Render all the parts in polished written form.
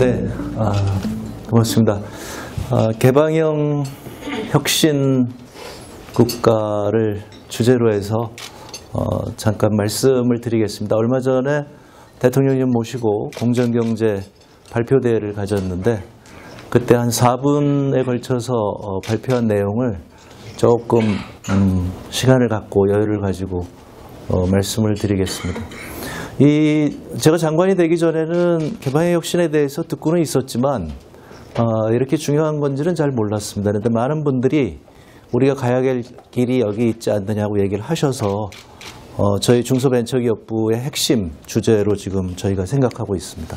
네, 고맙습니다. 개방형 혁신 국가를 주제로 해서 잠깐 말씀을 드리겠습니다. 얼마 전에 대통령님 모시고 공정경제 발표대회를 가졌는데 그때 한 4분에 걸쳐서 발표한 내용을 조금 시간을 갖고 여유를 가지고 말씀을 드리겠습니다. 제가 장관이 되기 전에는 개방의 혁신에 대해서 듣고는 있었지만 이렇게 중요한 건지는 잘 몰랐습니다. 그런데 많은 분들이 우리가 가야 할 길이 여기 있지 않느냐고 얘기를 하셔서 저희 중소벤처기업부의 핵심 주제로 지금 저희가 생각하고 있습니다.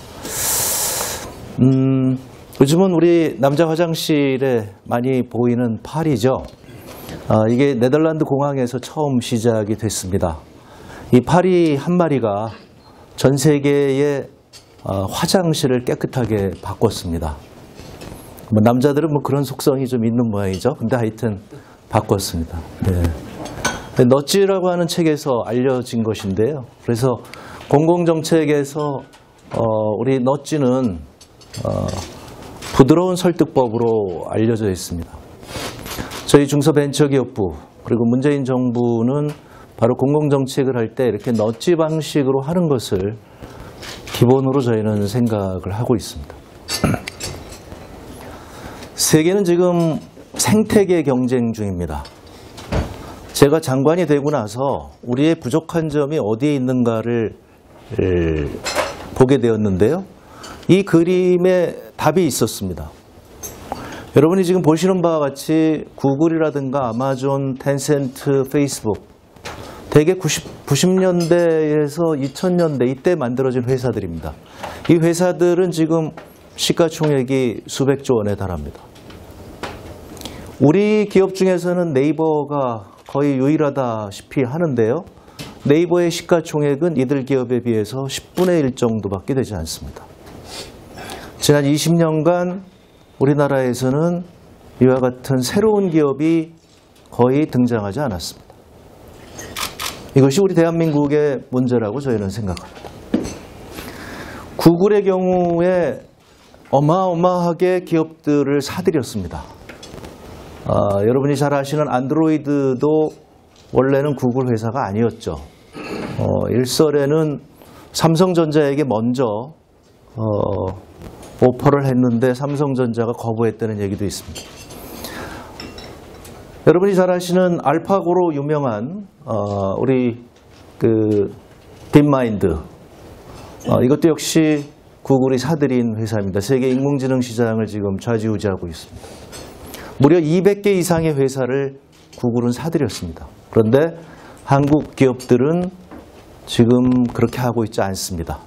요즘은 우리 남자 화장실에 많이 보이는 파리죠. 이게 네덜란드 공항에서 처음 시작이 됐습니다. 이 파리 한 마리가 전 세계의 화장실을 깨끗하게 바꿨습니다. 남자들은 그런 속성이 좀 있는 모양이죠. 근데 하여튼 바꿨습니다. 네. 너찌라고 하는 책에서 알려진 것인데요. 그래서 공공정책에서 우리 너찌는 부드러운 설득법으로 알려져 있습니다. 저희 중소벤처기업부 그리고 문재인 정부는 바로 공공정책을 할 때 이렇게 너찌 방식으로 하는 것을 기본으로 저희는 생각을 하고 있습니다. 세계는 지금 생태계 경쟁 중입니다. 제가 장관이 되고 나서 우리의 부족한 점이 어디에 있는가를 보게 되었는데요. 이 그림에 답이 있었습니다. 여러분이 지금 보시는 바와 같이 구글이라든가 아마존, 텐센트, 페이스북 대개 90년대에서 2000년대 이때 만들어진 회사들입니다. 이 회사들은 지금 시가총액이 수백조 원에 달합니다. 우리 기업 중에서는 네이버가 거의 유일하다시피 하는데요. 네이버의 시가총액은 이들 기업에 비해서 10분의 1 정도밖에 되지 않습니다. 지난 20년간 우리나라에서는 이와 같은 새로운 기업이 거의 등장하지 않았습니다. 이것이 우리 대한민국의 문제라고 저희는 생각합니다. 구글의 경우에 어마어마하게 기업들을 사들였습니다. 여러분이 잘 아시는 안드로이드도 원래는 구글 회사가 아니었죠. 일설에는 삼성전자에게 먼저 오퍼를 했는데 삼성전자가 거부했다는 얘기도 있습니다. 여러분이 잘 아시는 알파고로 유명한 우리 딥마인드 이것도 역시 구글이 사들인 회사입니다. 세계 인공지능 시장을 지금 좌지우지하고 있습니다. 무려 200개 이상의 회사를 구글은 사들였습니다. 그런데 한국 기업들은 지금 그렇게 하고 있지 않습니다.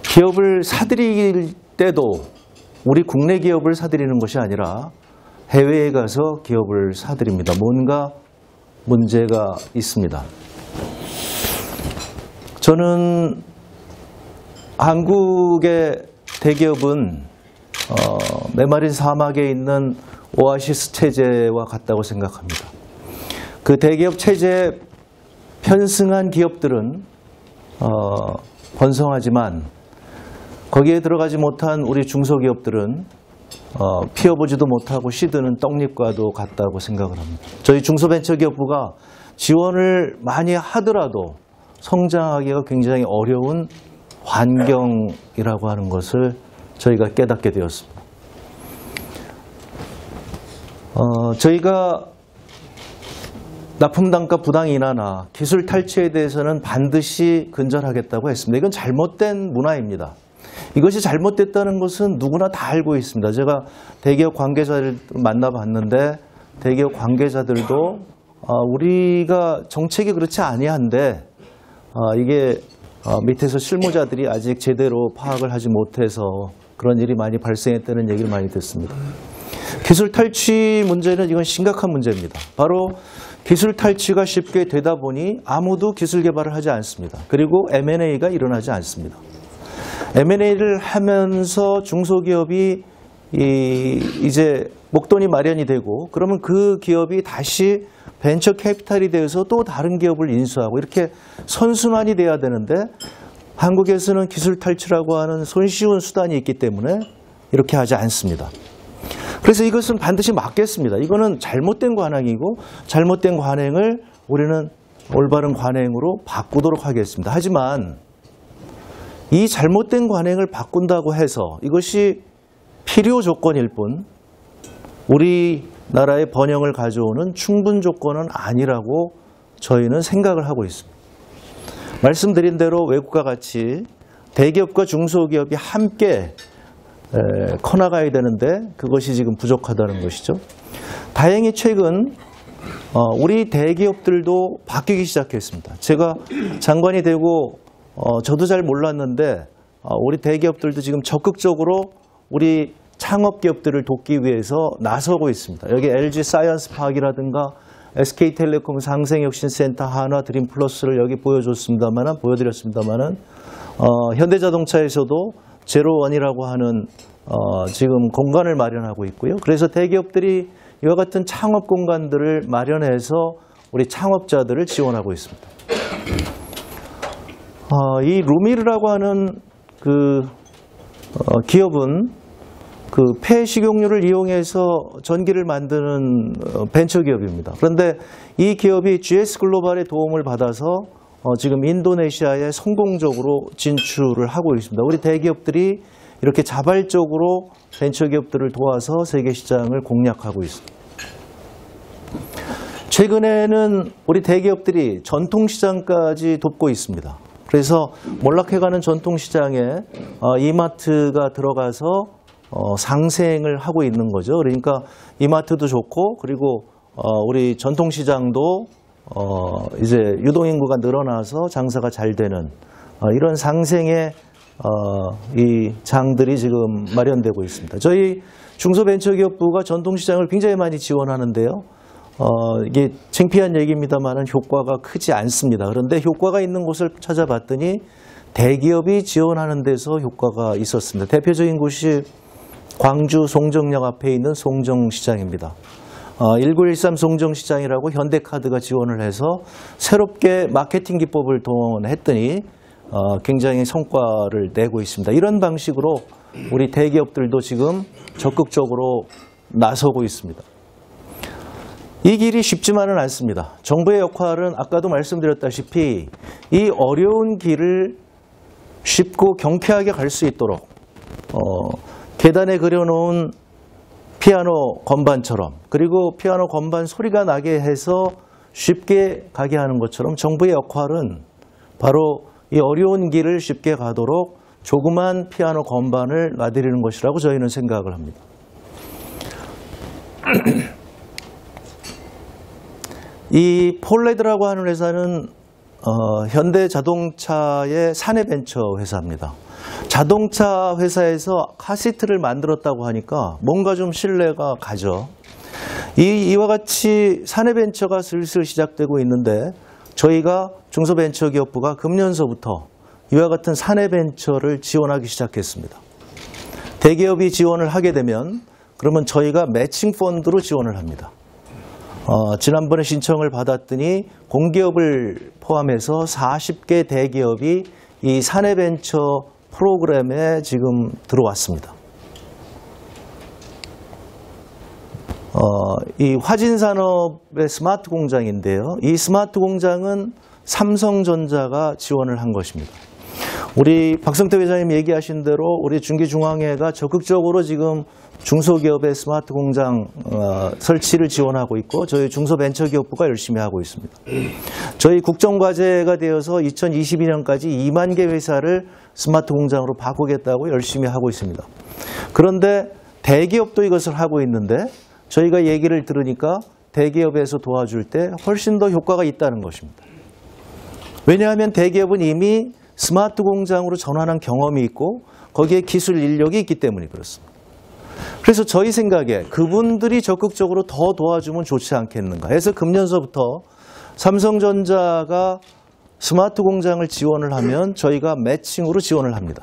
기업을 사들일 때도 우리 국내 기업을 사들이는 것이 아니라 해외에 가서 기업을 사들입니다. 뭔가 문제가 있습니다. 저는 한국의 대기업은 메마린 사막에 있는 오아시스 체제와 같다고 생각합니다. 그 대기업 체제에 편승한 기업들은 번성하지만 거기에 들어가지 못한 우리 중소기업들은 피어보지도 못하고 시드는 떡잎과도 같다고 생각을 합니다. 저희 중소벤처기업부가 지원을 많이 하더라도 성장하기가 굉장히 어려운 환경이라고 하는 것을 저희가 깨닫게 되었습니다. 저희가 납품단가 부당 인하나 기술 탈취에 대해서는 반드시 근절하겠다고 했습니다. 이건 잘못된 문화입니다. 이것이 잘못됐다는 것은 누구나 다 알고 있습니다. 제가 대기업 관계자를 만나봤는데 대기업 관계자들도 우리가 정책이 그렇지 아니한데 이게 밑에서 실무자들이 아직 제대로 파악을 하지 못해서 그런 일이 많이 발생했다는 얘기를 많이 듣습니다. 기술 탈취 문제는 이건 심각한 문제입니다. 바로 기술 탈취가 쉽게 되다 보니 아무도 기술 개발을 하지 않습니다. 그리고 M&A가 일어나지 않습니다. M&A를 하면서 중소기업이 이제 목돈이 마련이 되고 그러면 그 기업이 다시 벤처 캐피탈이 되어서 또 다른 기업을 인수하고 이렇게 선순환이 돼야 되는데 한국에서는 기술 탈취라고 하는 손쉬운 수단이 있기 때문에 이렇게 하지 않습니다. 그래서 이것은 반드시 막겠습니다. 이거는 잘못된 관행이고 잘못된 관행을 우리는 올바른 관행으로 바꾸도록 하겠습니다. 하지만 이 잘못된 관행을 바꾼다고 해서 이것이 필요 조건일 뿐 우리나라의 번영을 가져오는 충분 조건은 아니라고 저희는 생각을 하고 있습니다. 말씀드린 대로 외국과 같이 대기업과 중소기업이 함께 커나가야 되는데 그것이 지금 부족하다는 것이죠. 다행히 최근 우리 대기업들도 바뀌기 시작했습니다. 제가 장관이 되고 저도 잘 몰랐는데 우리 대기업들도 지금 적극적으로 우리 창업기업들을 돕기 위해서 나서고 있습니다. 여기 LG 사이언스파크라든가 SK텔레콤 상생혁신센터, 한화, 드림플러스를 여기 보여드렸습니다만은 현대자동차에서도 제로원이라고 하는 지금 공간을 마련하고 있고요. 그래서 대기업들이 이와 같은 창업 공간들을 마련해서 우리 창업자들을 지원하고 있습니다. 이 루미르라고 하는 그 기업은 그 폐식용유를 이용해서 전기를 만드는 벤처기업입니다. 그런데 이 기업이 GS 글로벌의 도움을 받아서 지금 인도네시아에 성공적으로 진출을 하고 있습니다. 우리 대기업들이 이렇게 자발적으로 벤처기업들을 도와서 세계시장을 공략하고 있습니다. 최근에는 우리 대기업들이 전통시장까지 돕고 있습니다. 그래서 몰락해가는 전통시장에 이마트가 들어가서 상생을 하고 있는 거죠. 그러니까 이마트도 좋고 그리고 우리 전통시장도 이제 유동인구가 늘어나서 장사가 잘 되는 이런 상생의 이 장들이 지금 마련되고 있습니다. 저희 중소벤처기업부가 전통시장을 굉장히 많이 지원하는데요. 이게 창피한 얘기입니다만 효과가 크지 않습니다. 그런데 효과가 있는 곳을 찾아봤더니 대기업이 지원하는 데서 효과가 있었습니다. 대표적인 곳이 광주 송정역 앞에 있는 송정시장입니다. 1913 송정시장이라고 현대카드가 지원을 해서 새롭게 마케팅 기법을 동원했더니 굉장히 성과를 내고 있습니다. 이런 방식으로 우리 대기업들도 지금 적극적으로 나서고 있습니다. 이 길이 쉽지만은 않습니다. 정부의 역할은 아까도 말씀드렸다시피 이 어려운 길을 쉽고 경쾌하게 갈 수 있도록 계단에 그려놓은 피아노 건반처럼 그리고 피아노 건반 소리가 나게 해서 쉽게 가게 하는 것처럼 정부의 역할은 바로 이 어려운 길을 쉽게 가도록 조그만 피아노 건반을 놔드리는 것이라고 저희는 생각을 합니다. 이 폴레드라고 하는 회사는 현대자동차의 사내벤처 회사입니다. 자동차 회사에서 카시트를 만들었다고 하니까 뭔가 좀 신뢰가 가죠. 이와 같이 사내벤처가 슬슬 시작되고 있는데 저희가 중소벤처기업부가 금년서부터 이와 같은 사내벤처를 지원하기 시작했습니다. 대기업이 지원을 하게 되면 그러면 저희가 매칭 펀드로 지원을 합니다. 지난번에 신청을 받았더니 공기업을 포함해서 40개 대기업이 이 사내벤처 프로그램에 지금 들어왔습니다. 이 화진산업의 스마트 공장인데요. 이 스마트 공장은 삼성전자가 지원을 한 것입니다. 우리 박성태 회장님 얘기하신 대로 우리 중기중앙회가 적극적으로 지금 중소기업의 스마트 공장 설치를 지원하고 있고 저희 중소벤처기업부가 열심히 하고 있습니다. 저희 국정과제가 되어서 2022년까지 2만 개 회사를 스마트 공장으로 바꾸겠다고 열심히 하고 있습니다. 그런데 대기업도 이것을 하고 있는데 저희가 얘기를 들으니까 대기업에서 도와줄 때 훨씬 더 효과가 있다는 것입니다. 왜냐하면 대기업은 이미 스마트 공장으로 전환한 경험이 있고 거기에 기술 인력이 있기 때문에 그렇습니다. 그래서 저희 생각에 그분들이 적극적으로 더 도와주면 좋지 않겠는가 해서 금년서부터 삼성전자가 스마트 공장을 지원을 하면 저희가 매칭으로 지원을 합니다.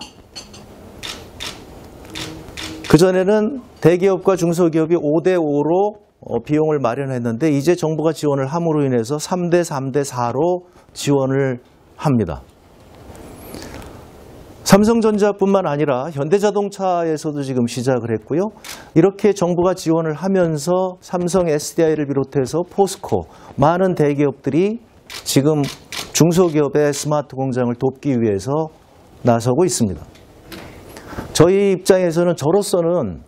그전에는 대기업과 중소기업이 5대5로 비용을 마련했는데 이제 정부가 지원을 함으로 인해서 3대 3대 4로 지원을 합니다. 삼성전자뿐만 아니라 현대자동차에서도 지금 시작을 했고요. 이렇게 정부가 지원을 하면서 삼성 SDI를 비롯해서 포스코, 많은 대기업들이 지금 중소기업의 스마트 공장을 돕기 위해서 나서고 있습니다. 저희 입장에서는 저로서는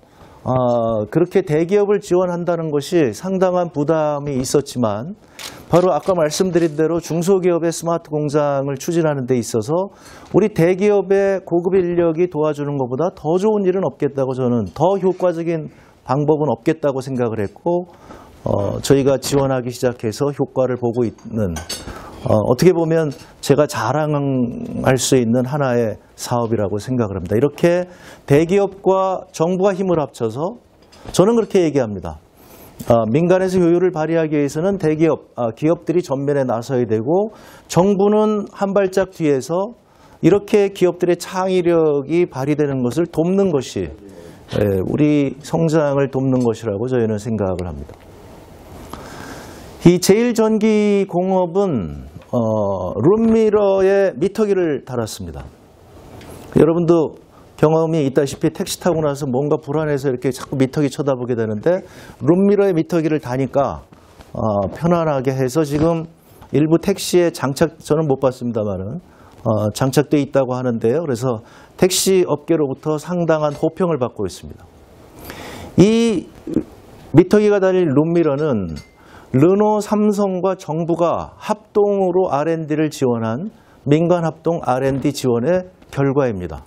그렇게 대기업을 지원한다는 것이 상당한 부담이 있었지만 바로 아까 말씀드린 대로 중소기업의 스마트 공장을 추진하는 데 있어서 우리 대기업의 고급 인력이 도와주는 것보다 더 좋은 일은 없겠다고, 저는 더 효과적인 방법은 없겠다고 생각을 했고 저희가 지원하기 시작해서 효과를 보고 있는, 어떻게 보면 제가 자랑할 수 있는 하나의 사업이라고 생각을 합니다. 이렇게 대기업과 정부가 힘을 합쳐서, 저는 그렇게 얘기합니다. 민간에서 효율을 발휘하기 위해서는 기업들이 전면에 나서야 되고, 정부는 한 발짝 뒤에서 이렇게 기업들의 창의력이 발휘되는 것을 돕는 것이 우리 성장을 돕는 것이라고 저희는 생각을 합니다. 이 제1전기공업은 룸미러에 미터기를 달았습니다. 여러분도 경험이 있다시피 택시 타고 나서 뭔가 불안해서 이렇게 자꾸 미터기 쳐다보게 되는데, 룸미러에 미터기를 다니까 편안하게 해서 지금 일부 택시에 저는 못 봤습니다만은 장착되어 있다고 하는데요. 그래서 택시 업계로부터 상당한 호평을 받고 있습니다. 이 미터기가 달린 룸미러는 르노, 삼성과 정부가 합동으로 R&D를 지원한 민간 합동 R&D 지원의 결과입니다.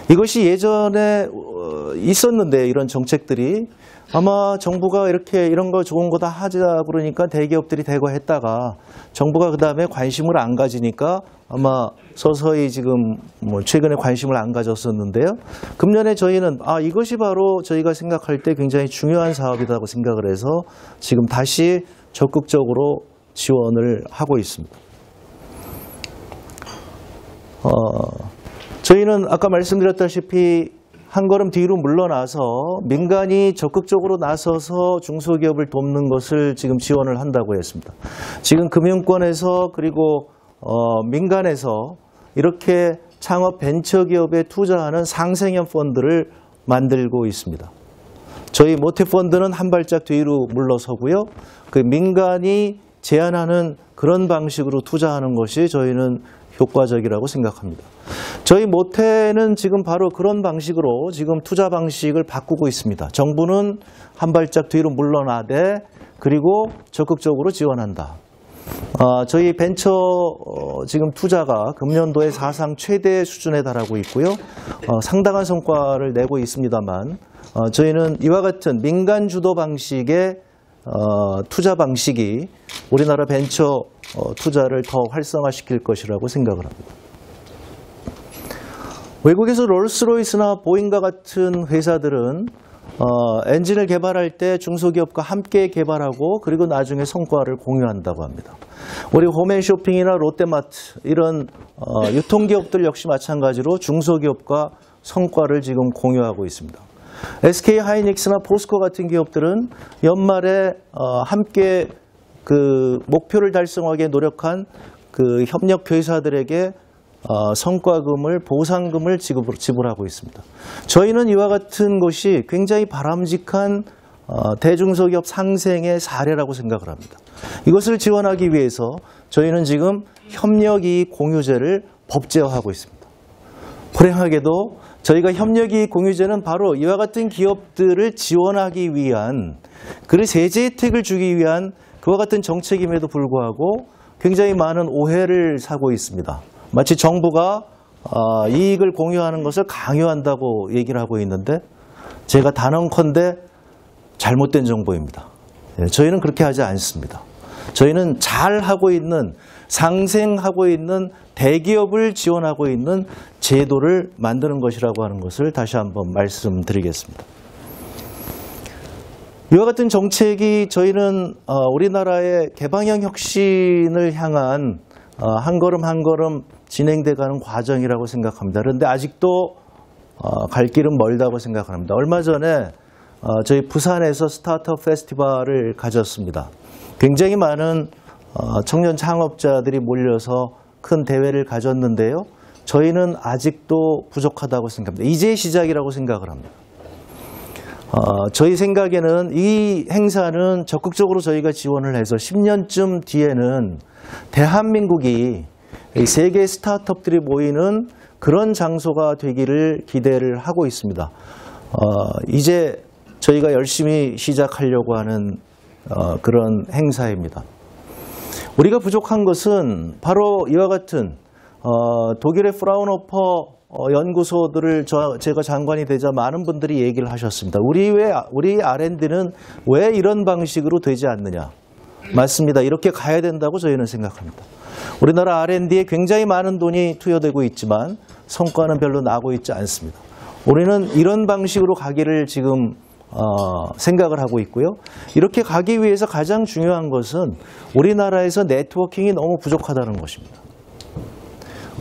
이것이 예전에 있었는데, 이런 정책들이 아마 정부가 이런 거 좋은 거다 하자 그러니까 대기업들이 대거했다가 정부가 그 다음에 관심을 안 가지니까 아마 서서히 지금 최근에 관심을 안 가졌었는데요. 금년에 저희는 이것이 바로 저희가 생각할 때 굉장히 중요한 사업이라고 생각을 해서 지금 다시 적극적으로 지원을 하고 있습니다. 저희는 아까 말씀드렸다시피 한 걸음 뒤로 물러나서 민간이 적극적으로 나서서 중소기업을 돕는 것을 지금 지원을 한다고 했습니다. 지금 금융권에서 그리고 민간에서 이렇게 창업 벤처기업에 투자하는 상생형 펀드를 만들고 있습니다. 저희 모태펀드는 한 발짝 뒤로 물러서고요. 그 민간이 제안하는 그런 방식으로 투자하는 것이 저희는 효과적이라고 생각합니다. 저희 모태는 지금 바로 그런 방식으로 지금 투자 방식을 바꾸고 있습니다. 정부는 한 발짝 뒤로 물러나되 그리고 적극적으로 지원한다. 저희 벤처 지금 투자가 금년도에 사상 최대 수준에 달하고 있고요. 상당한 성과를 내고 있습니다만 저희는 이와 같은 민간 주도 방식의 투자 방식이 우리나라 벤처 투자를 더 활성화시킬 것이라고 생각을 합니다. 외국에서 롤스로이스나 보잉과 같은 회사들은 엔진을 개발할 때 중소기업과 함께 개발하고 그리고 나중에 성과를 공유한다고 합니다. 우리 홈앤쇼핑이나 롯데마트 이런 유통기업들 역시 마찬가지로 중소기업과 성과를 지금 공유하고 있습니다. SK하이닉스나 포스코 같은 기업들은 연말에 함께 그 목표를 달성하기 위해 노력한 그 협력 회사들에게 성과금을, 보상금을 지불하고 있습니다. 저희는 이와 같은 것이 굉장히 바람직한 대중소기업 상생의 사례라고 생각을 합니다. 이것을 지원하기 위해서 저희는 지금 협력이익 공유제를 법제화하고 있습니다. 불행하게도 저희가 협력이익 공유제는 바로 이와 같은 기업들을 지원하기 위한, 그리고 세제 혜택을 주기 위한 그와 같은 정책임에도 불구하고 굉장히 많은 오해를 사고 있습니다. 마치 정부가 이익을 공유하는 것을 강요한다고 얘기를 하고 있는데, 제가 단언컨대 잘못된 정보입니다. 저희는 그렇게 하지 않습니다. 저희는 잘하고 있는, 상생하고 있는 대기업을 지원하고 있는 제도를 만드는 것이라고 하는 것을 다시 한번 말씀드리겠습니다. 이와 같은 정책이 저희는 우리나라의 개방형 혁신을 향한 한 걸음 한 걸음 진행돼가는 과정이라고 생각합니다. 그런데 아직도 갈 길은 멀다고 생각합니다. 얼마 전에 저희 부산에서 스타트업 페스티벌을 가졌습니다. 굉장히 많은 청년 창업자들이 몰려서 큰 대회를 가졌는데요. 저희는 아직도 부족하다고 생각합니다. 이제 시작이라고 생각을 합니다. 저희 생각에는 이 행사는 적극적으로 저희가 지원을 해서 10년쯤 뒤에는 대한민국이 세계 스타트업들이 모이는 그런 장소가 되기를 기대를 하고 있습니다. 이제 저희가 열심히 시작하려고 하는 그런 행사입니다. 우리가 부족한 것은 바로 이와 같은 독일의 프라운호퍼 연구소들을 제가 장관이 되자 많은 분들이 얘기를 하셨습니다. 우리 R&D는 왜 이런 방식으로 되지 않느냐? 맞습니다. 이렇게 가야 된다고 저희는 생각합니다. 우리나라 R&D에 굉장히 많은 돈이 투여되고 있지만 성과는 별로 나고 있지 않습니다. 우리는 이런 방식으로 가기를 지금 생각을 하고 있고요. 이렇게 가기 위해서 가장 중요한 것은 우리나라에서 네트워킹이 너무 부족하다는 것입니다.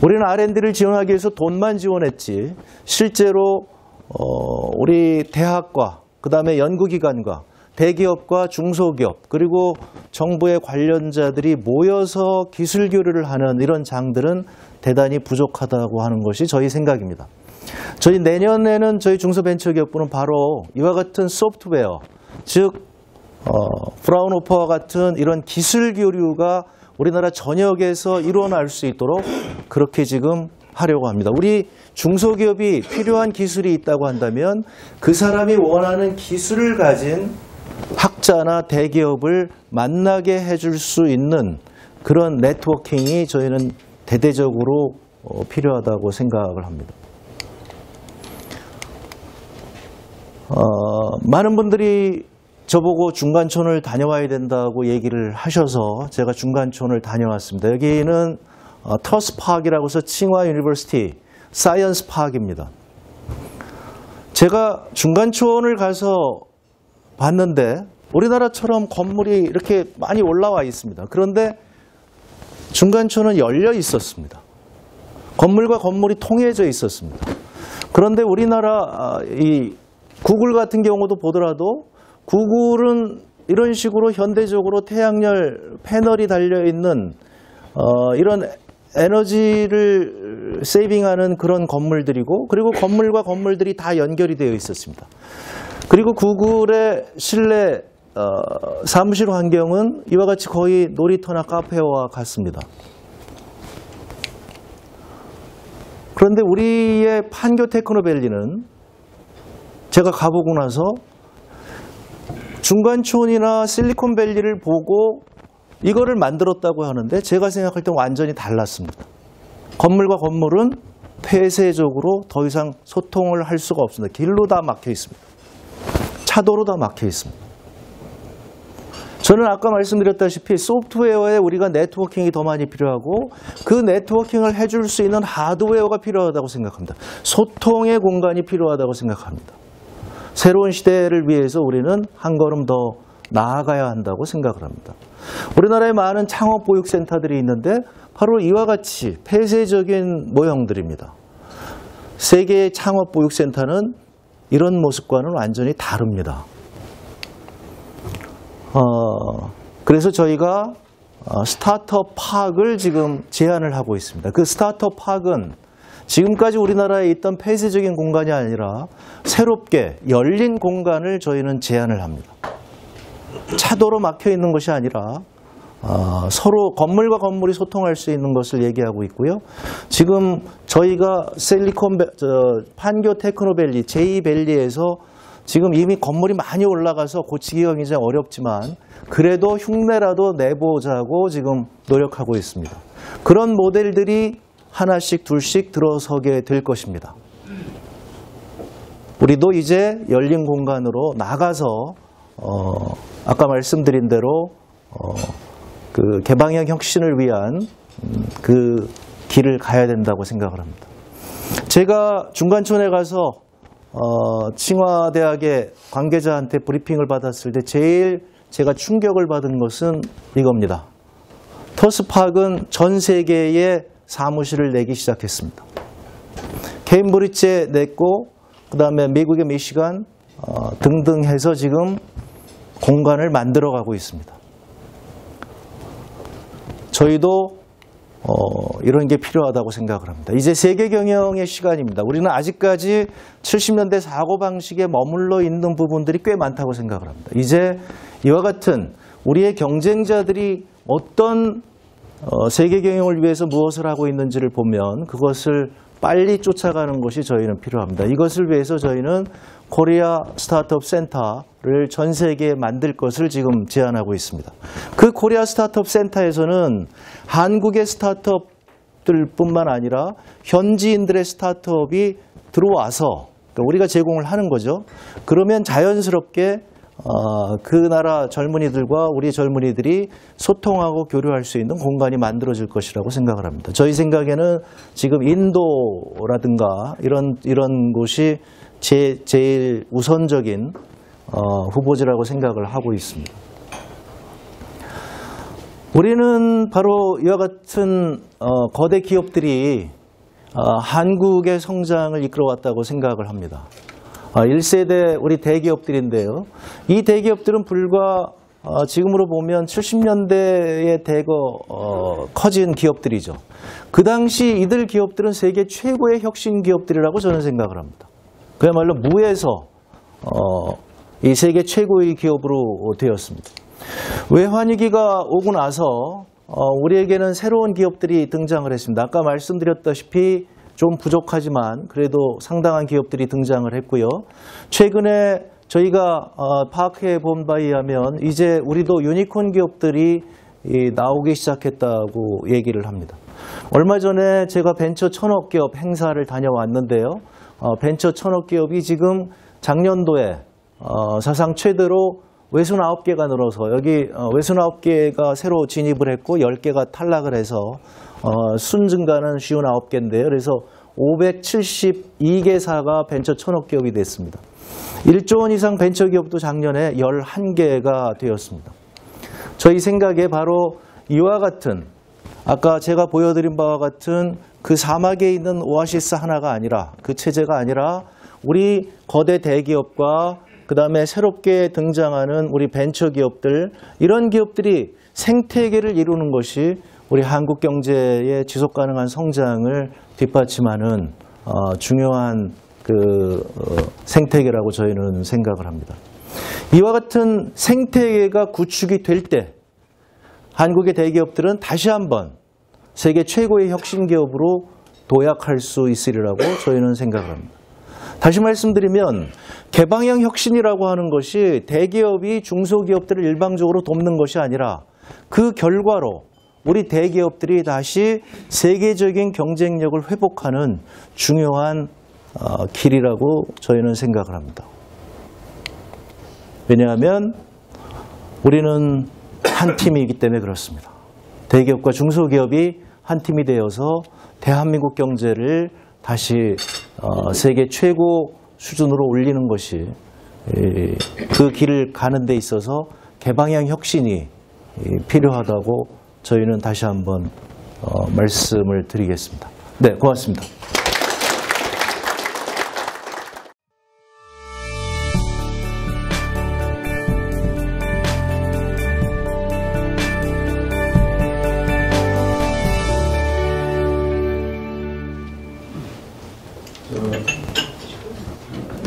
우리는 R&D를 지원하기 위해서 돈만 지원했지 실제로 우리 대학과 그다음에 연구기관과 대기업과 중소기업 그리고 정부의 관련자들이 모여서 기술 교류를 하는 이런 장들은 대단히 부족하다고 하는 것이 저희 생각입니다. 저희 내년에는 저희 중소벤처기업부는 바로 이와 같은 소프트웨어, 즉 프라운호퍼와 같은 이런 기술 교류가 우리나라 전역에서 일어날 수 있도록 그렇게 지금 하려고 합니다. 우리 중소기업이 필요한 기술이 있다고 한다면 그 사람이 원하는 기술을 가진 학자나 대기업을 만나게 해줄 수 있는 그런 네트워킹이 저희는 대대적으로 필요하다고 생각을 합니다. 많은 분들이 저보고 중간촌을 다녀와야 된다고 얘기를 하셔서 제가 중간촌을 다녀왔습니다. 여기는 터스 파크라고 해서 칭화 유니버시티 사이언스 파크입니다. 제가 중간촌을 가서 봤는데 우리나라처럼 건물이 이렇게 많이 올라와 있습니다. 그런데 중간촌은 열려 있었습니다. 건물과 건물이 통해져 있었습니다. 그런데 우리나라 이 구글 같은 경우도 보더라도 구글은 이런 식으로 현대적으로 태양열 패널이 달려있는 이런 에너지를 세이빙하는 그런 건물들이고 그리고 건물과 건물들이 다 연결이 되어 있었습니다. 그리고 구글의 실내 사무실 환경은 이와 같이 거의 놀이터나 카페와 같습니다. 그런데 우리의 판교 테크노밸리는 제가 가보고 나서 중간촌이나 실리콘밸리를 보고 이거를 만들었다고 하는데 제가 생각할 때 완전히 달랐습니다. 건물과 건물은 폐쇄적으로 더 이상 소통을 할 수가 없습니다. 길로 다 막혀 있습니다. 차도로 다 막혀 있습니다. 저는 아까 말씀드렸다시피 소프트웨어에 우리가 네트워킹이 더 많이 필요하고 그 네트워킹을 해줄 수 있는 하드웨어가 필요하다고 생각합니다. 소통의 공간이 필요하다고 생각합니다. 새로운 시대를 위해서 우리는 한 걸음 더 나아가야 한다고 생각을 합니다. 우리나라에 많은 창업보육센터들이 있는데 바로 이와 같이 폐쇄적인 모형들입니다. 세계의 창업보육센터는 이런 모습과는 완전히 다릅니다. 그래서 저희가 스타트업 파크를 지금 제안을 하고 있습니다. 그 스타트업 파크는 지금까지 우리나라에 있던 폐쇄적인 공간이 아니라 새롭게 열린 공간을 저희는 제안을 합니다. 차도로 막혀 있는 것이 아니라 서로 건물과 건물이 소통할 수 있는 것을 얘기하고 있고요. 지금 저희가 판교 테크노밸리, 제2밸리에서 지금 이미 건물이 많이 올라가서 고치기가 굉장히 어렵지만 그래도 흉내라도 내보자고 지금 노력하고 있습니다. 그런 모델들이 하나씩 둘씩 들어서게 될 것입니다. 우리도 이제 열린 공간으로 나가서 아까 말씀드린 대로 그 개방형 혁신을 위한 그 길을 가야 된다고 생각을 합니다. 제가 중간촌에 가서 칭화대학의 관계자한테 브리핑을 받았을 때 제일 제가 충격을 받은 것은 이겁니다. 터스팍은 전 세계에 사무실을 내기 시작했습니다. 케임브리지에 냈고 그 다음에 미국의 미시간 등등 해서 지금 공간을 만들어가고 있습니다. 저희도 이런 게 필요하다고 생각을 합니다. 이제 세계 경영의 시간입니다. 우리는 아직까지 70년대 사고방식에 머물러 있는 부분들이 꽤 많다고 생각을 합니다. 이제 이와 같은 우리의 경쟁자들이 어떤 세계 경영을 위해서 무엇을 하고 있는지를 보면 그것을 빨리 쫓아가는 것이 저희는 필요합니다. 이것을 위해서 저희는 코리아 스타트업 센터를 전 세계에 만들 것을 지금 제안하고 있습니다. 그 코리아 스타트업 센터에서는 한국의 스타트업들뿐만 아니라 현지인들의 스타트업이 들어와서 우리가 제공을 하는 거죠. 그러면 자연스럽게 그 나라 젊은이들과 우리 젊은이들이 소통하고 교류할 수 있는 공간이 만들어질 것이라고 생각을 합니다. 저희 생각에는 지금 인도라든가 이런 곳이 제일 우선적인 후보지라고 생각을 하고 있습니다. 우리는 바로 이와 같은 거대 기업들이 한국의 성장을 이끌어왔다고 생각을 합니다. 1세대 우리 대기업들인데요. 이 대기업들은 불과 지금으로 보면 70년대에 대거 커진 기업들이죠. 그 당시 이들 기업들은 세계 최고의 혁신 기업들이라고 저는 생각을 합니다. 그야말로 무에서 이 세계 최고의 기업으로 되었습니다. 외환위기가 오고 나서 우리에게는 새로운 기업들이 등장을 했습니다. 아까 말씀드렸다시피 좀 부족하지만 그래도 상당한 기업들이 등장을 했고요. 최근에 저희가 파악해 본 바에 의하면 이제 우리도 유니콘 기업들이 나오기 시작했다고 얘기를 합니다. 얼마 전에 제가 벤처 1000억 기업 행사를 다녀왔는데요. 벤처 1000억 기업이 지금 작년도에 사상 최대로 69개가 늘어서 여기 69개가 새로 진입을 했고 10개가 탈락을 해서 순증가는 59개인데요. 그래서 572개사가 벤처 1000억 기업이 됐습니다. 1조 원 이상 벤처 기업도 작년에 11개가 되었습니다. 저희 생각에 바로 이와 같은 아까 제가 보여드린 바와 같은 그 사막에 있는 오아시스 하나가 아니라 그 체제가 아니라 우리 거대 대기업과 그 다음에 새롭게 등장하는 우리 벤처 기업들 이런 기업들이 생태계를 이루는 것이 우리 한국 경제의 지속 가능한 성장을 뒷받침하는 중요한 생태계라고 저희는 생각을 합니다. 이와 같은 생태계가 구축이 될 때 한국의 대기업들은 다시 한번 세계 최고의 혁신 기업으로 도약할 수 있으리라고 저희는 생각을 합니다. 다시 말씀드리면 개방형 혁신이라고 하는 것이 대기업이 중소기업들을 일방적으로 돕는 것이 아니라 그 결과로 우리 대기업들이 다시 세계적인 경쟁력을 회복하는 중요한 길이라고 저희는 생각을 합니다. 왜냐하면 우리는 한 팀이기 때문에 그렇습니다. 대기업과 중소기업이 한 팀이 되어서 대한민국 경제를 다시 세계 최고 수준으로 올리는 것이 그 길을 가는 데 있어서 개방형 혁신이 필요하다고 저희는 다시 한번 말씀을 드리겠습니다. 네, 고맙습니다.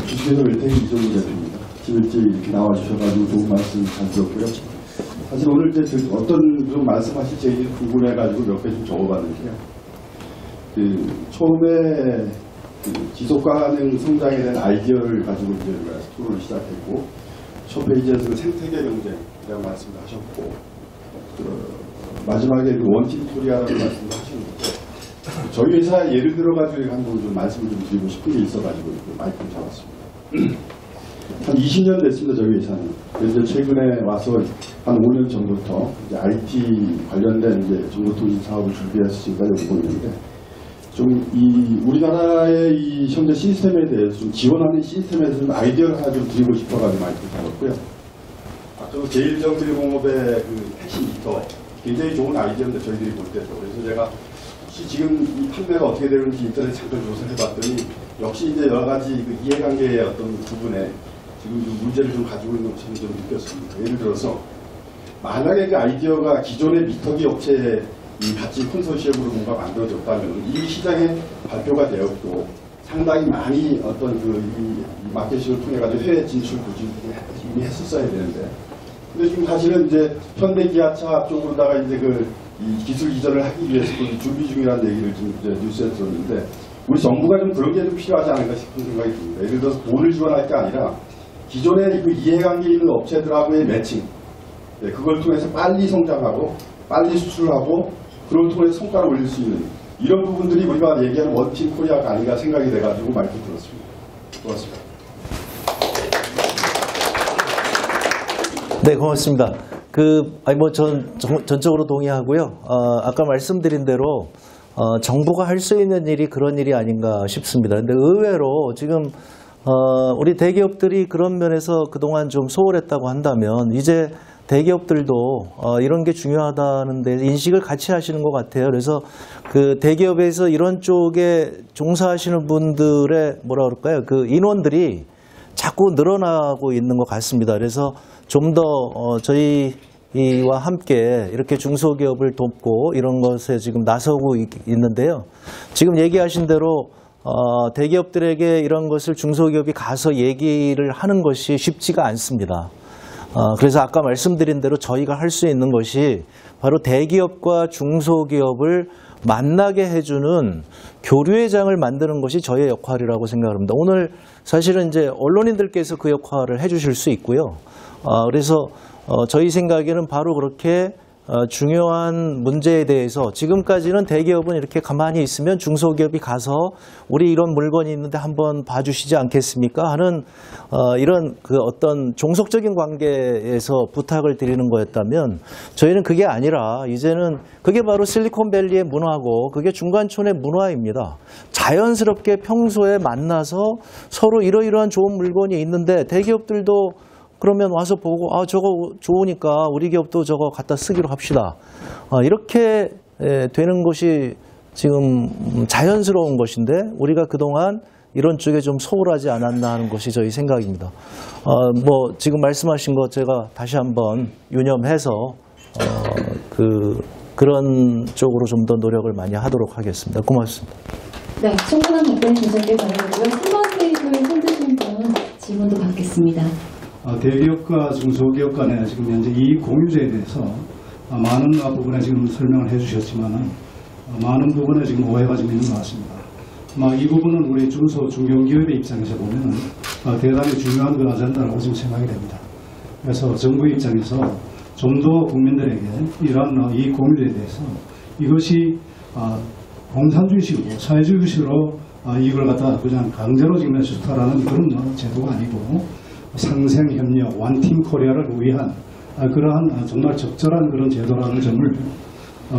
주식회사 웰텍 이종우 대표입니다. 일찍 이렇게 나와주셔가지고 좋은 말씀 잘 들었고요. 사실 오늘 이제 어떤 좀 말씀하실지 궁금해가지고 몇 개 좀 적어봤는데요. 처음에 지속가능 성장에 대한 아이디어를 가지고 이제 우리가 토론을 시작했고, 첫 페이지에서 생태계 경쟁이라는 말씀을 하셨고, 마지막에 원팀 코리아라는 말씀을 하셨는데, 저희 회사 예를 들어가지고 한번 좀 말씀을 좀 드리고 싶은 게 있어가지고 마이크를 잡았습니다. 한 20년 됐습니다, 저희 회사는. 그래서 최근에 와서 한 5년 전부터 이제 IT 관련된 이제 정보통신 사업을 준비해서 지금까지 오고 있는데, 좀 우리나라의 이 현재 시스템에 대해서 좀 지원하는 시스템에 대해서 좀 아이디어를 하나 좀 드리고 싶어가지고 마이크를 잡았고요. 아까 제1정비공업의 그 택시미터 굉장히 좋은 아이디어인데 저희들이 볼 때도. 그래서 제가 혹시 지금 이 판매가 어떻게 되는지 인터넷 잠깐 조사를 해봤더니 역시 이제 여러 가지 그 이해관계의 어떤 부분에 지금 좀 문제를 좀 가지고 있는 것을 좀 느꼈습니다. 예를 들어서 만약에 그 아이디어가 기존의 미터기 업체에 이 같이 컨소시엄으로 뭔가 만들어졌다면 이 시장에 발표가 되었고 상당히 많이 어떤 이 마케팅을 통해 가지고 해외 진출 부진을 이미 했었어야 되는데, 근데 지금 사실은 이제 현대 기아차 쪽으로다가 이제 이 기술 이전을 하기 위해서 준비 중이라는 얘기를 좀 이제 뉴스에 들었는데, 우리 정부가 좀 그런 게 좀 필요하지 않을까 싶은 생각이 듭니다. 예를 들어서 돈을 지원할 게 아니라 기존에 그 이해관계 있는 업체들하고의 매칭, 그걸 통해서 빨리 성장하고 빨리 수출하고 그걸 통해서 성과를 올릴 수 있는 이런 부분들이 우리가 얘기하는 원팀 코리아가 아닌가 생각이 돼가지고 마이크 들었습니다. 고맙습니다. 네, 고맙습니다. 전적으로 동의하고요. 아까 말씀드린 대로, 정부가 할 수 있는 일이 그런 일이 아닌가 싶습니다. 근데 의외로 지금, 우리 대기업들이 그런 면에서 그동안 좀 소홀했다고 한다면, 이제 대기업들도 이런 게 중요하다는 데 인식을 같이 하시는 것 같아요. 그래서 그 대기업에서 이런 쪽에 종사하시는 분들의 뭐라 그럴까요? 그 인원들이 자꾸 늘어나고 있는 것 같습니다. 그래서 좀 더 저희와 함께 이렇게 중소기업을 돕고 이런 것에 지금 나서고 있는데요. 지금 얘기하신 대로 대기업들에게 이런 것을 중소기업이 가서 얘기를 하는 것이 쉽지가 않습니다. 그래서 아까 말씀드린 대로 저희가 할 수 있는 것이 바로 대기업과 중소기업을 만나게 해주는 교류의 장을 만드는 것이 저희의 역할이라고 생각합니다. 오늘 사실은 이제 언론인들께서 그 역할을 해주실 수 있고요. 그래서 저희 생각에는 바로 그렇게 중요한 문제에 대해서 지금까지는 대기업은 이렇게 가만히 있으면 중소기업이 가서 우리 이런 물건이 있는데 한번 봐주시지 않겠습니까 하는 이런 그 어떤 종속적인 관계에서 부탁을 드리는 거였다면, 저희는 그게 아니라 이제는 그게 바로 실리콘밸리의 문화고 그게 중간촌의 문화입니다. 자연스럽게 평소에 만나서 서로 이러이러한 좋은 물건이 있는데 대기업들도 그러면 와서 보고 저거 좋으니까 우리 기업도 저거 갖다 쓰기로 합시다. 이렇게 되는 것이 지금 자연스러운 것인데 우리가 그동안 이런 쪽에 좀 소홀하지 않았나 하는 것이 저희 생각입니다. 지금 말씀하신 것 제가 다시 한번 유념해서 그런 쪽으로 좀 더 노력을 많이 하도록 하겠습니다. 고맙습니다. 네, 충분한 답변 주셨길 바라고요. 3번 테이블 손주신 분 질문도 받겠습니다. 대기업과 중소기업 간의 지금 현재 이익 공유제에 대해서 많은 부분에 지금 설명을 해주셨지만 많은 부분에 지금 오해가 좀 있는 것 같습니다. 이 부분은 우리 중견기업의 입장에서 보면 대단히 중요한 그 아젠다라고 지금 생각이 됩니다. 그래서 정부 입장에서 좀 더 국민들에게 이러한 이익 공유제에 대해서 이것이 공산주의식으로 사회주의식으로 이익을 갖다 그냥 강제로 지금 좋다라는 그런 제도가 아니고 상생협력, 원팀 코리아를 위한 그러한 정말 적절한 그런 제도라는 점을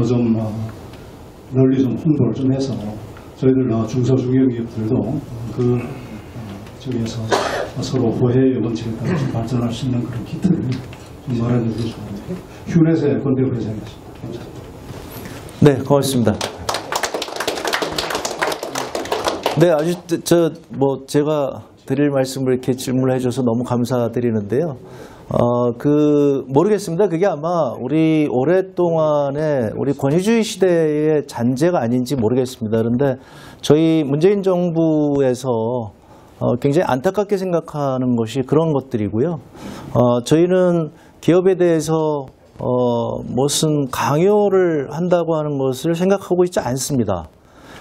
좀 널리 좀 홍보를 좀 해서 저희들 중소중견기업들도 그 저기에서 서로 호혜의 원칙에 따라 좀 발전할 수 있는 그런 기틀을 좀 마련해 주시기 바랍니다. 휴넷의 권대우 회장이었습니다. 감사합니다. 네, 고맙습니다. 네, 아주 제가 드릴 말씀을 이렇게 질문을 해줘서 너무 감사드리는데요. 모르겠습니다. 그게 아마 우리 오랫동안의 우리 권위주의 시대의 잔재가 아닌지 모르겠습니다. 그런데 저희 문재인 정부에서 굉장히 안타깝게 생각하는 것이 그런 것들이고요. 저희는 기업에 대해서 무슨 강요를 한다고 하는 것을 생각하고 있지 않습니다.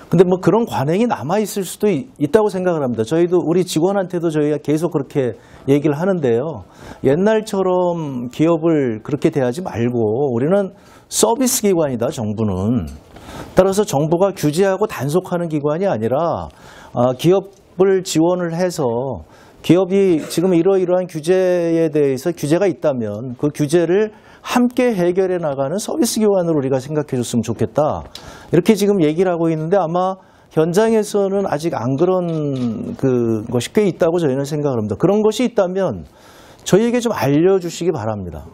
근데 그런 관행이 남아있을 수도 있다고 생각을 합니다. 저희도 우리 직원한테도 저희가 계속 그렇게 얘기를 하는데요. 옛날처럼 기업을 그렇게 대하지 말고 우리는 서비스 기관이다, 정부는. 따라서 정부가 규제하고 단속하는 기관이 아니라 기업을 지원을 해서 기업이 지금 이러이러한 규제에 대해서 규제가 있다면 그 규제를 함께 해결해 나가는 서비스 기관으로 우리가 생각해 줬으면 좋겠다. 이렇게 지금 얘기를 하고 있는데 아마 현장에서는 아직 안 그런 것이 꽤 있다고 저희는 생각을 합니다. 그런 것이 있다면 저희에게 좀 알려주시기 바랍니다.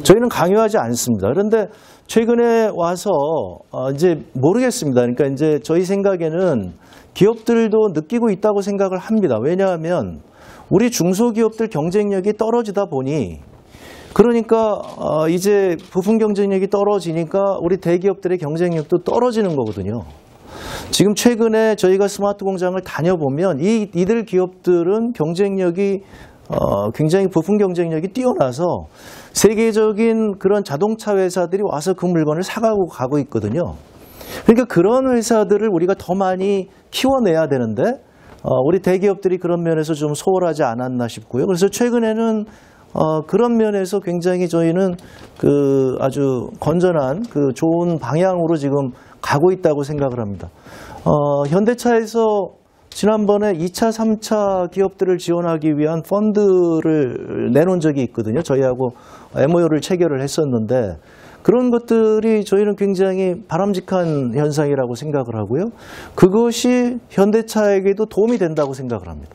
저희는 강요하지 않습니다. 그런데 최근에 와서 이제 모르겠습니다. 그러니까 이제 저희 생각에는 기업들도 느끼고 있다고 생각을 합니다. 왜냐하면 우리 중소기업들 경쟁력이 떨어지다 보니 그러니까 이제 부품 경쟁력이 떨어지니까 우리 대기업들의 경쟁력도 떨어지는 거거든요. 지금 최근에 저희가 스마트 공장을 다녀보면 이들 기업들은 경쟁력이 굉장히 부품 경쟁력이 뛰어나서 세계적인 그런 자동차 회사들이 와서 그 물건을 사가고 가고 있거든요. 그러니까 그런 회사들을 우리가 더 많이 키워내야 되는데 우리 대기업들이 그런 면에서 좀 소홀하지 않았나 싶고요. 그래서 최근에는 그런 면에서 굉장히 저희는 그 아주 건전한 그 좋은 방향으로 지금 가고 있다고 생각을 합니다. 현대차에서 지난번에 2차, 3차 기업들을 지원하기 위한 펀드를 내놓은 적이 있거든요. 저희하고 MOU를 체결을 했었는데 그런 것들이 저희는 굉장히 바람직한 현상이라고 생각을 하고요. 그것이 현대차에게도 도움이 된다고 생각을 합니다.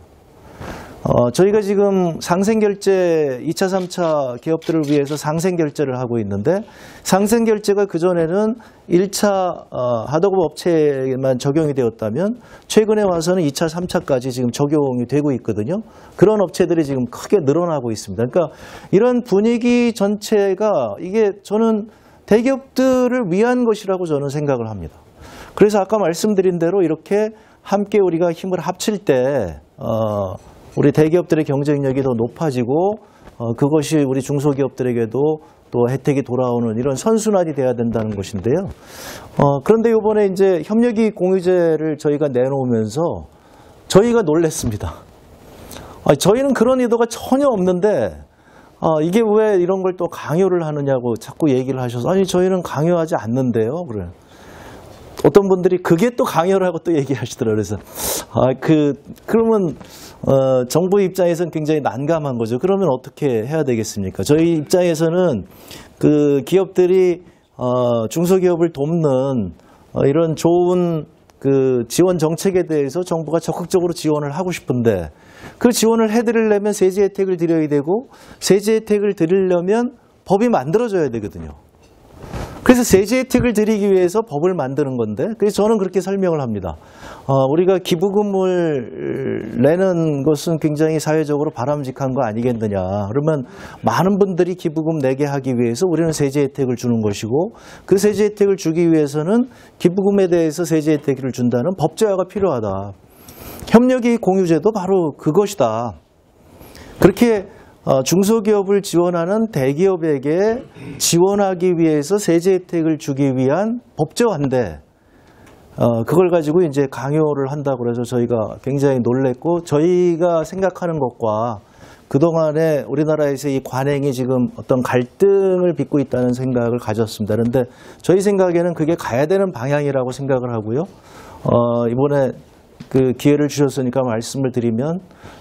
저희가 지금 상생결제 2차, 3차 기업들을 위해서 상생결제를 하고 있는데 상생결제가 그전에는 1차 하도급 업체에만 적용이 되었다면 최근에 와서는 2차, 3차까지 지금 적용이 되고 있거든요. 그런 업체들이 지금 크게 늘어나고 있습니다. 그러니까 이런 분위기 전체가 이게 저는 대기업들을 위한 것이라고 저는 생각을 합니다. 그래서 아까 말씀드린 대로 이렇게 함께 우리가 힘을 합칠 때 우리 대기업들의 경쟁력이 더 높아지고 그것이 우리 중소기업들에게도 또 혜택이 돌아오는 이런 선순환이 돼야 된다는 것인데요. 그런데 이번에 이제 협력이익 공유제를 저희가 내놓으면서 저희가 놀랬습니다. 저희는 그런 의도가 전혀 없는데 이게 왜 이런 걸 또 강요를 하느냐고 자꾸 얘기를 하셔서 아니 저희는 강요하지 않는데요. 그래. 어떤 분들이 그게 또 강요라고 또 얘기하시더라고요. 그래서 그러면 정부 입장에서는 굉장히 난감한 거죠. 그러면 어떻게 해야 되겠습니까? 저희 입장에서는 그 기업들이 중소기업을 돕는 이런 좋은 그 지원 정책에 대해서 정부가 적극적으로 지원을 하고 싶은데 그 지원을 해드리려면 세제 혜택을 드려야 되고 세제 혜택을 드리려면 법이 만들어져야 되거든요. 그래서 세제 혜택을 드리기 위해서 법을 만드는 건데 그래서 저는 그렇게 설명을 합니다. 우리가 기부금을 내는 것은 굉장히 사회적으로 바람직한 거 아니겠느냐. 그러면 많은 분들이 기부금 내게 하기 위해서 우리는 세제 혜택을 주는 것이고 그 세제 혜택을 주기 위해서는 기부금에 대해서 세제 혜택을 준다는 법제화가 필요하다. 협력이익 공유제도 바로 그것이다. 그렇게 중소기업을 지원하는 대기업에게 지원하기 위해서 세제 혜택을 주기 위한 법제화인데 그걸 가지고 이제 강요를 한다고 그래서 저희가 굉장히 놀랬고 저희가 생각하는 것과 그동안에 우리나라에서 이 관행이 지금 어떤 갈등을 빚고 있다는 생각을 가졌습니다. 그런데 저희 생각에는 그게 가야 되는 방향이라고 생각을 하고요. 이번에 그 기회를 주셨으니까 말씀을 드리면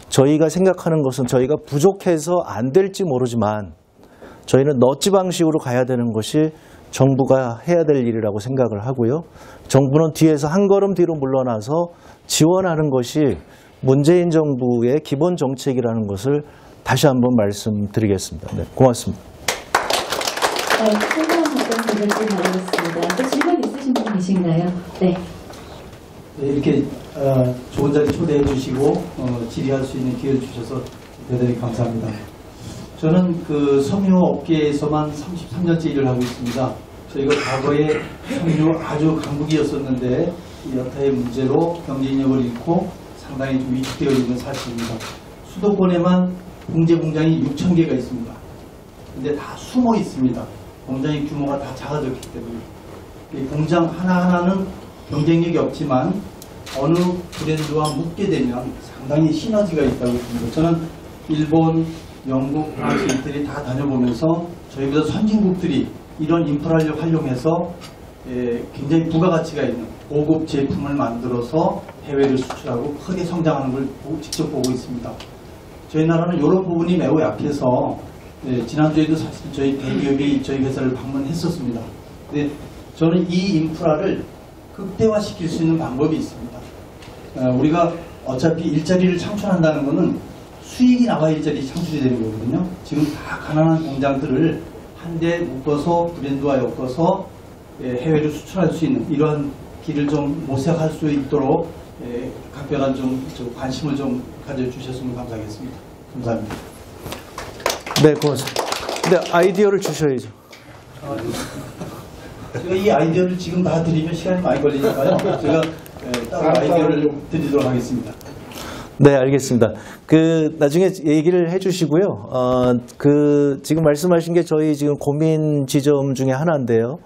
저희가 생각하는 것은 저희가 부족해서 안 될지 모르지만 저희는 너치 방식으로 가야 되는 것이 정부가 해야 될 일이라고 생각을 하고요. 정부는 뒤에서 한 걸음 뒤로 물러나서 지원하는 것이 문재인 정부의 기본 정책이라는 것을 다시 한번 말씀드리겠습니다. 네, 고맙습니다. 네, 상담 답변 드리도록 하겠습니다. 또 질문 있으신 분 계신가요? 네. 네, 이렇게 좋은 자리 초대해 주시고 질의할 수 있는 기회를 주셔서 대단히 감사합니다. 저는 그 섬유 업계에서만 33년째 일을 하고 있습니다. 저희가 과거에 섬유 아주 강국이었었는데 이 여타의 문제로 경쟁력을 잃고 상당히 좀 위축되어 있는 사실입니다. 수도권에만 공제 공장이 6,000개가 있습니다. 근데 다 숨어 있습니다. 공장의 규모가 다 작아졌기 때문에 이 공장 하나하나는 경쟁력이 없지만 어느 브랜드와 묶게 되면 상당히 시너지가 있다고 봅니다. 저는 일본, 영국, 프랑스, 이태리 다 다녀보면서 저희보다 선진국들이 이런 인프라를 활용해서 굉장히 부가가치가 있는 고급 제품을 만들어서 해외를 수출하고 크게 성장하는 걸 직접 보고 있습니다. 저희 나라는 이런 부분이 매우 약해서 지난주에도 사실 저희 대기업이 저희 회사를 방문했었습니다. 근데 저는 이 인프라를 극대화시킬 수 있는 방법이 있습니다. 우리가 어차피 일자리를 창출한다는 것은 수익이 나와야 일자리 창출이 되는 거거든요. 지금 다 가난한 공장들을 한데 묶어서 브랜드화 엮어서 해외로 수출할 수 있는 이러한 길을 좀 모색할 수 있도록 각별한 좀 관심을 좀 가져주셨으면 감사하겠습니다. 감사합니다. 네, 고맙습니다. 근데 아이디어를 주셔야죠. 제가 이 아이디어를 지금 다 드리면 시간이 많이 걸리니까요. 제가 따로 아이디어를 드리도록 하겠습니다. 네, 알겠습니다. 나중에 얘기를 해주시고요. 지금 말씀하신 게 저희 지금 고민 지점 중에 하나인데요.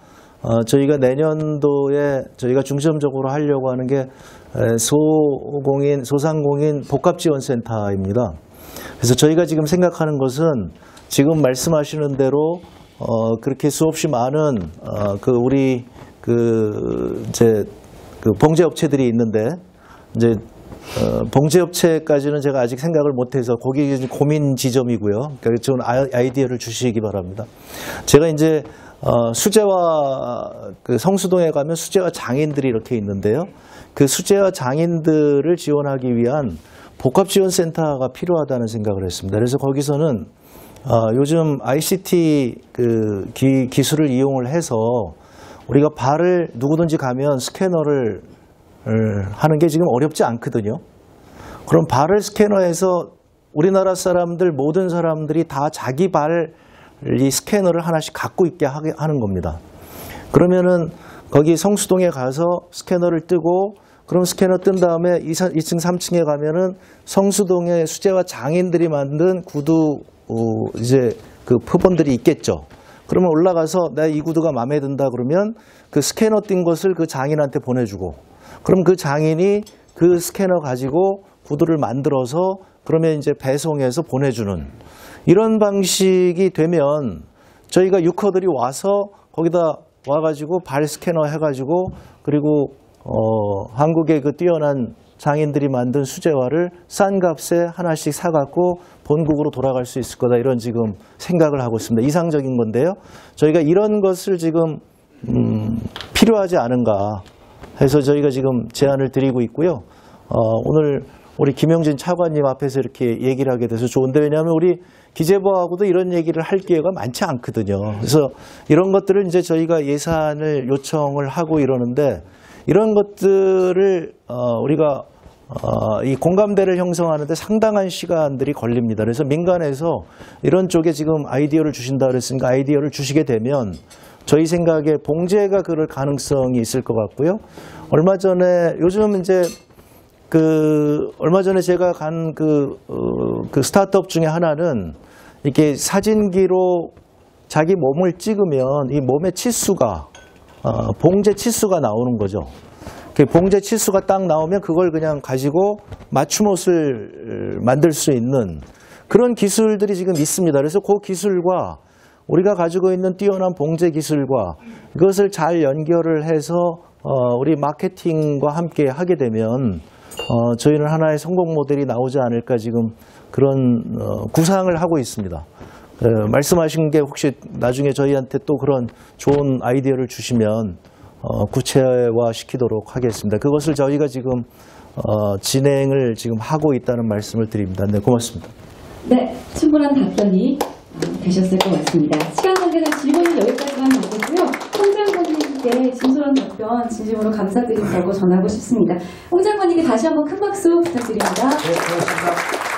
저희가 내년도에 저희가 중점적으로 하려고 하는 게 소상공인 복합지원센터입니다. 그래서 저희가 지금 생각하는 것은 지금 말씀하시는 대로 그렇게 수없이 많은 우리 봉제업체들이 있는데 이제 봉제업체까지는 제가 아직 생각을 못해서 거기 고민 지점이고요. 그러니까 저는 아이디어를 주시기 바랍니다. 제가 이제 수제화 성수동에 가면 수제화 장인들이 이렇게 있는데요. 그 수제화 장인들을 지원하기 위한 복합지원센터가 필요하다는 생각을 했습니다. 그래서 거기서는 요즘 ICT 기술을 이용을 해서 우리가 발을 누구든지 가면 스캐너를 하는 게 지금 어렵지 않거든요. 그럼 발을 스캐너해서 우리나라 사람들 모든 사람들이 다 자기 이 스캐너를 하나씩 갖고 있게 하는 겁니다. 그러면은 거기 성수동에 가서 스캐너를 뜨고 그럼 스캐너 뜬 다음에 2층 3층에 가면은 성수동의 수제화 장인들이 만든 구두 표본들이 있겠죠. 그러면 올라가서 내가 이 구두가 마음에 든다 그러면 그 스캐너 띈 것을 그 장인한테 보내주고 그럼 그 장인이 그 스캐너 가지고 구두를 만들어서 그러면 이제 배송해서 보내주는 이런 방식이 되면 저희가 유커들이 와서 거기다 와가지고 발 스캐너 해가지고 그리고 한국의 뛰어난 장인들이 만든 수제화를 싼 값에 하나씩 사갖고 본국으로 돌아갈 수 있을 거다 이런 지금 생각을 하고 있습니다. 이상적인 건데요. 저희가 이런 것을 지금 필요하지 않은가 해서 저희가 지금 제안을 드리고 있고요. 오늘 우리 김영진 차관님 앞에서 이렇게 얘기를 하게 돼서 좋은데 왜냐하면 우리 기재부하고도 이런 얘기를 할 기회가 많지 않거든요. 그래서 이런 것들을 이제 저희가 예산을 요청을 하고 이러는데 이런 것들을 우리가 이 공감대를 형성하는데 상당한 시간들이 걸립니다. 그래서 민간에서 이런 쪽에 지금 아이디어를 주신다 그랬으니까 아이디어를 주시게 되면 저희 생각에 봉제가 그럴 가능성이 있을 것 같고요. 얼마 전에 요즘 이제 얼마 전에 제가 간 스타트업 중에 하나는 이렇게 사진기로 자기 몸을 찍으면 이 몸의 치수가 봉제 치수가 나오는 거죠. 봉제 치수가 딱 나오면 그걸 그냥 가지고 맞춤옷을 만들 수 있는 그런 기술들이 지금 있습니다. 그래서 그 기술과 우리가 가지고 있는 뛰어난 봉제 기술과 이것을 잘 연결을 해서 우리 마케팅과 함께 하게 되면 저희는 하나의 성공 모델이 나오지 않을까 지금 그런 구상을 하고 있습니다. 말씀하신 게 혹시 나중에 저희한테 또 그런 좋은 아이디어를 주시면 구체화 시키도록 하겠습니다. 그것을 저희가 지금 진행을 지금 하고 있다는 말씀을 드립니다. 네, 고맙습니다. 네, 충분한 답변이 되셨을 것 같습니다. 시간 관계상 질문은 여기까지만 마치고요. 홍 장관님께 진솔한 답변 진심으로 감사드린다고 전하고 싶습니다. 홍 장관님께 다시 한번 큰 박수 부탁드립니다. 네, 고맙습니다.